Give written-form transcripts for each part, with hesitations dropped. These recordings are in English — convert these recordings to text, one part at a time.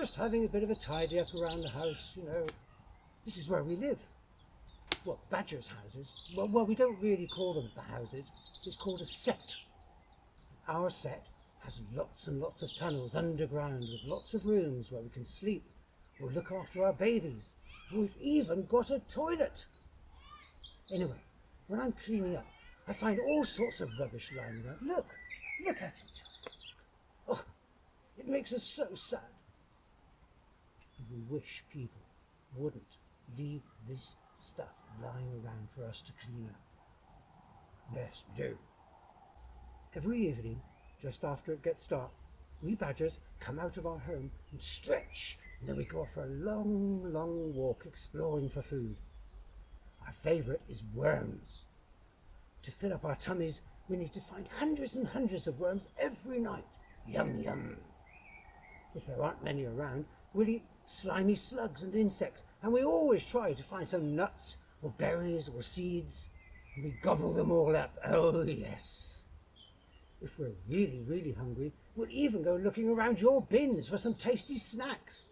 Just having a bit of a tidy up around the house, you know. This is where we live. Well, badgers' houses. Well, we don't really call them the houses. It's called a set. Our set has lots and lots of tunnels underground with lots of rooms where we can sleep or look after our babies. We've even got a toilet. Anyway, when I'm cleaning up, I find all sorts of rubbish lying around. Look at it. Oh, it makes us so sad. We wish people wouldn't leave this stuff lying around for us to clean up. Yes, we do. Every evening, just after it gets dark, we badgers come out of our home and stretch, and then we go off for a long, long walk exploring for food. Our favourite is worms. To fill up our tummies, we need to find hundreds and hundreds of worms every night. Yum, yum. If there aren't many around, we'll eat slimy slugs and insects, and we always try to find some nuts or berries or seeds, and we gobble them all up. Oh, yes. If we're really, really hungry, we'll even go looking around your bins for some tasty snacks.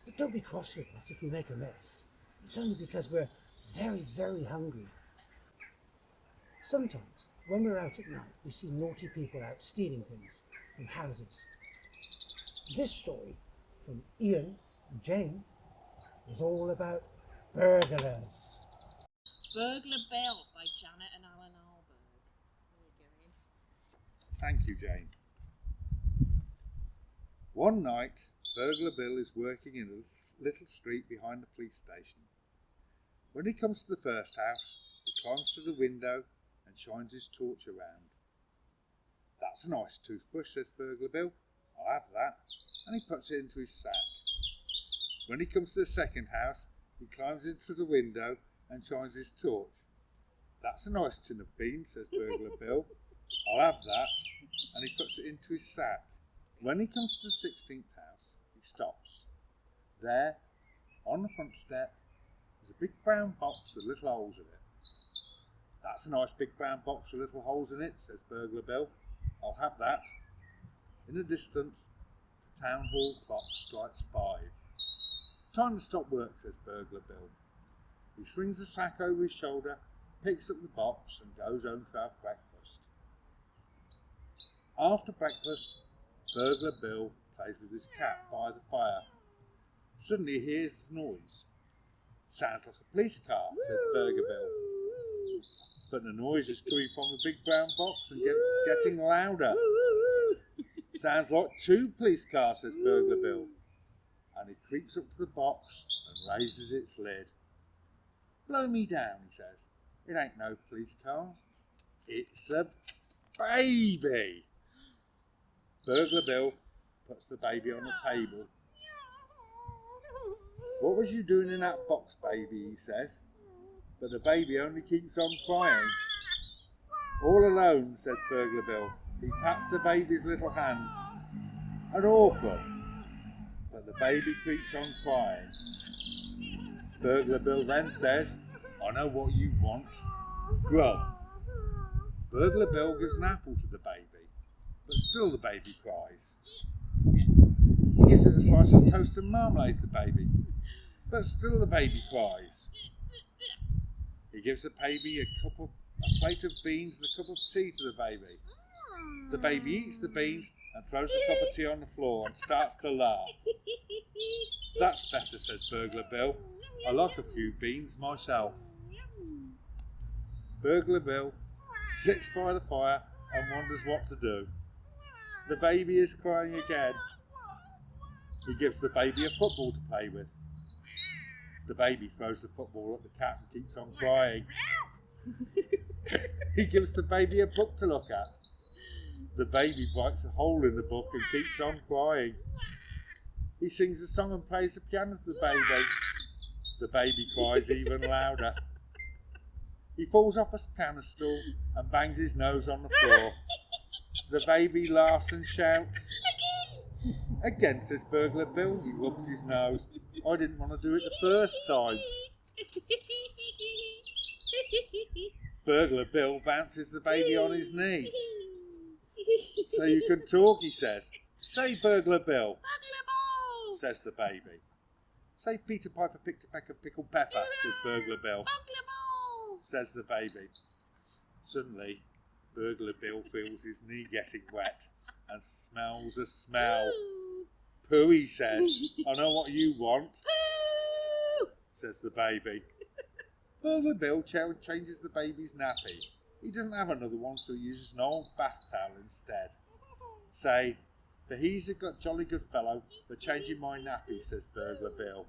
But don't be cross with us if we make a mess. It's only because we're very, very hungry. Sometimes, when we're out at night, we see naughty people out stealing things from houses. This story from Iain and Jane is all about burglars. Burglar Bill by Janet and Alan Alberg. There you go, Iain. Thank you, Jane. One night, Burglar Bill is working in a little street behind the police station. When he comes to the first house, he climbs through the window and shines his torch around. "That's a nice toothbrush," says Burglar Bill. "I'll have that." And he puts it into his sack. When he comes to the second house, he climbs in through the window and shines his torch. "That's a nice tin of beans," says Burglar Bill. "I'll have that." And he puts it into his sack. When he comes to the 16th house, he stops. There, on the front step, is a big brown box with little holes in it. "That's a nice big brown box with little holes in it," says Burglar Bill. "I'll have that." In the distance, the town hall clock strikes 5. "Time to stop work," says Burglar Bill. He swings the sack over his shoulder, picks up the box and goes home to have breakfast. After breakfast, Burglar Bill plays with his cat by the fire. Suddenly he hears a noise. "Sounds like a police car," says Burglar Bill. But the noise is coming from the big brown box and it's getting louder. "Sounds like 2 police cars," says Burglar Bill. And he creeps up to the box and raises its lid. "Blow me down," he says. "It ain't no police cars. It's a baby." Burglar Bill puts the baby on the table. "What was you doing in that box, baby?" he says. But the baby only keeps on crying. "All alone," says Burglar Bill. He pats the baby's little hand. "An orphan." But the baby keeps on crying. Burglar Bill then says, "I know what you want. Grub." Burglar Bill gives an apple to the baby, but still the baby cries. He gives it a slice of toast and marmalade to the baby, but still the baby cries. He gives the baby a plate of beans and a cup of tea to the baby. The baby eats the beans and throws the cup of tea on the floor and starts to laugh. "That's better," says Burglar Bill. "I like a few beans myself." Burglar Bill sits by the fire and wonders what to do. The baby is crying again. He gives the baby a football to play with. The baby throws the football at the cat and keeps on crying. He gives the baby a book to look at. The baby bites a hole in the book and keeps on crying. He sings a song and plays the piano to the baby. The baby cries even louder. He falls off a piano stool and bangs his nose on the floor. The baby laughs and shouts. "Again," says Burglar Bill. He rubs his nose. "I didn't want to do it the first time." Burglar Bill bounces the baby on his knee. "So you can talk," he says. "Say, Burglar Bill." Burglar balls. says the baby. Say Peter Piper picked a peck of pickled pepper, says Burglar Bill, Burglar Bill! says the baby. Suddenly, Burglar Bill feels his knee getting wet and smells a smell. Pooh, he says. I know what you want, Pooh! says the baby. Burglar Bill changes the baby's nappy. He doesn't have another one, so he uses an old bath towel instead. Say, for he's a jolly good fellow for changing my nappy, says Burglar Bill.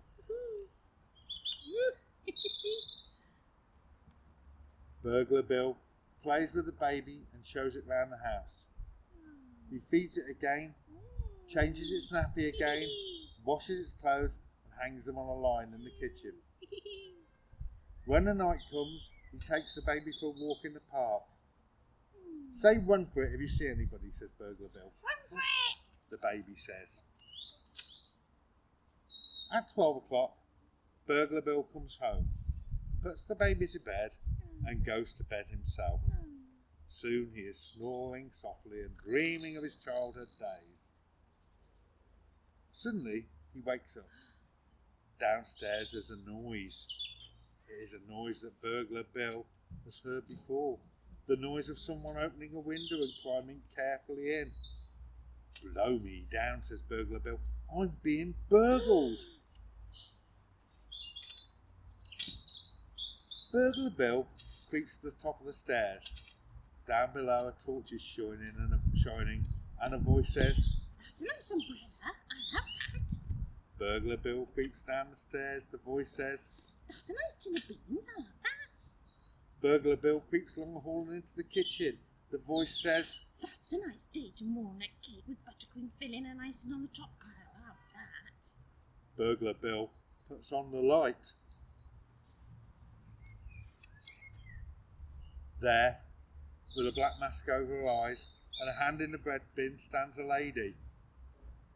Burglar Bill plays with the baby and shows it round the house. He feeds it again, changes its nappy again, washes its clothes and hangs them on a line in the kitchen. When the night comes, he takes the baby for a walk in the park. Say run for it if you see anybody, says Burglar Bill. Run for it! The baby says. At 12 o'clock, Burglar Bill comes home, puts the baby to bed and goes to bed himself. Soon he is snoring softly and dreaming of his childhood days. Suddenly he wakes up. Downstairs there's a noise. It is a noise that Burglar Bill has heard before. The noise of someone opening a window and climbing carefully in. Blow me down, says Burglar Bill. I'm being burgled. Burglar Bill creeps to the top of the stairs. Down below a torch is shining and a voice says, That's a nice umbrella. I have that. Burglar Bill creeps down the stairs. The voice says, That's a nice tin of beans. I have that. Burglar Bill creeps along the hall and into the kitchen. The voice says, That's a nice date and walnut cake with buttercream filling and icing on the top. I love that. Burglar Bill puts on the light. There, with a black mask over her eyes and a hand in the bread bin, stands a lady.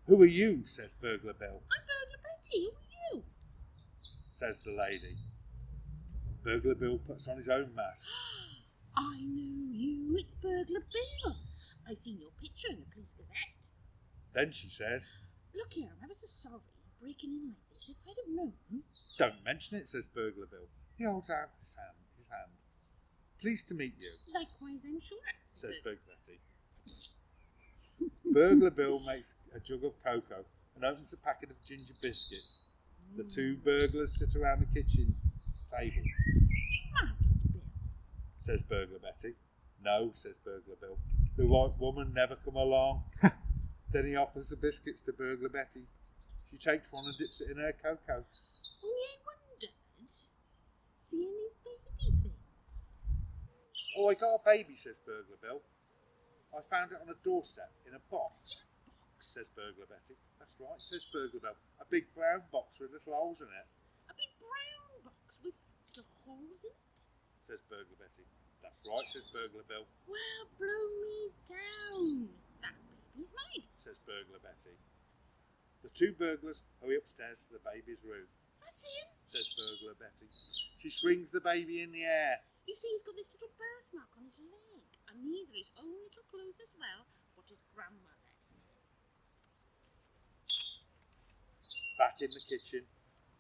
Who are you? Says Burglar Bill. I'm Burglar Betty. Who are you? Says the lady. Burglar Bill puts on his own mask. I know you. It's Burglar Bill. I seen your picture in the Police Gazette. Then she says, Look here, I'm ever so sorry breaking in like this. If I'd have known. Don't mention it, says Burglar Bill. He holds out his hand. Pleased to meet you, Likewise, I'm sure. says Burglar Betty. Burglar Bill makes a jug of cocoa and opens a packet of ginger biscuits. The two burglars sit around the kitchen table. You married, Bill? Says Burglar Betty. No, says Burglar Bill. The right woman never come along. Then he offers the biscuits to Burglar Betty. She takes one and dips it in her cocoa. Only I wondered, seeing these baby things. Oh, I got a baby, says Burglar Bill. I found it on a doorstep in a box, says Burglar Betty. That's right, says Burglar Bill. A big brown box with little holes in it, A big brown box with the holes in it? says Burglar Betty. That's right, says Burglar Bill, Well, blow me down. That baby's mine. says Burglar Betty. The two burglars hurry upstairs to the baby's room, That's him. says Burglar Betty. She swings the baby in the air. You see, he's got this little birthmark on his leg. And these are his own little clothes as well, what his grandma left. Back in the kitchen,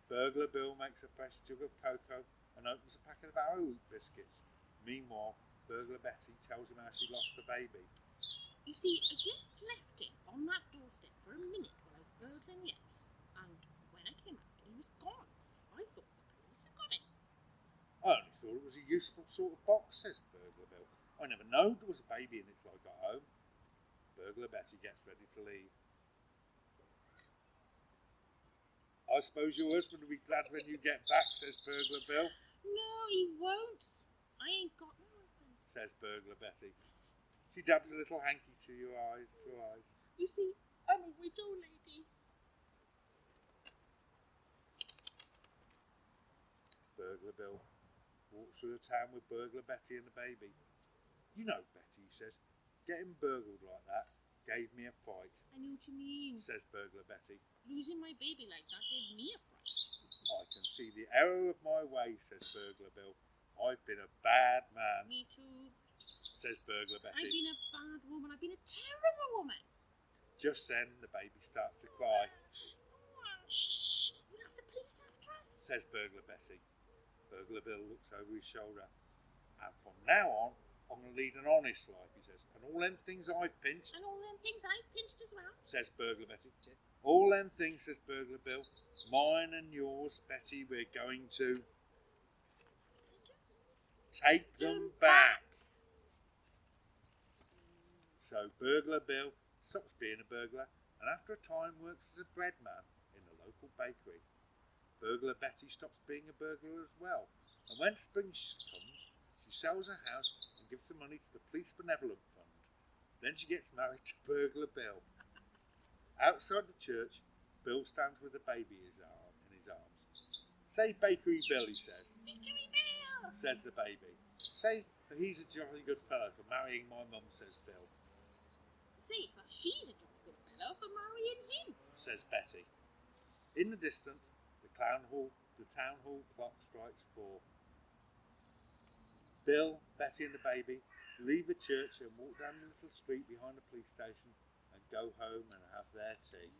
Burglar Bill makes a fresh jug of cocoa and opens a packet of arrowroot biscuits. Meanwhile, Burglar Betty tells him how she lost the baby. You see, I just left him on that doorstep for a minute while I was burgling the house. And when I came out, he was gone. I thought the police had got him. I only thought it was a useful sort of box, says Burglar Bill. I never knowed there was a baby in it till I got home. Burglar Betty gets ready to leave. I suppose your husband will be glad when you get back, says Burglar Bill, No, he won't. I ain't got no husband. says Burglar Betty. She dabs a little hanky to your eyes, You see, I'm a widow lady. Burglar Bill walks through the town with Burglar Betty and the baby. You know, Betty, he says, getting burgled like that gave me a fright, I know what you mean. says Burglar Betty. Losing my baby like that gave me a fright. I can see the error of my ways, says Burglar Bill. I've been a bad man, Me too. says Burglar I've Betty. been a bad woman. I've been a terrible woman. Just then the baby starts to cry. Shh! We'll have the police after us, says Burglar Betty. Burglar Bill looks over his shoulder. And from now on, I'm going to lead an honest life, he says. And all them things I've pinched, and all them things I've pinched as well. says Burglar Betty. All them things, says Burglar Bill. Mine and yours, Betty, we're going to take them back. So Burglar Bill stops being a burglar and after a time works as a bread man in the local bakery. Burglar Betty stops being a burglar as well, and when spring comes, she sells her house and gives the money to the Police Benevolent Fund. Then she gets married to Burglar Bill. Outside the church, Bill stands with a baby in his arms. Say Bakery Bill, he says. Bakery Bill, says the baby. Say he's a jolly good fellow for marrying my mum, says Bill. See, for she's a jolly good fellow for marrying him, says Betty. In the distance, the town hall clock strikes 4. Bill, Betty and the baby leave the church and walk down the little street behind the police station and go home and have their tea.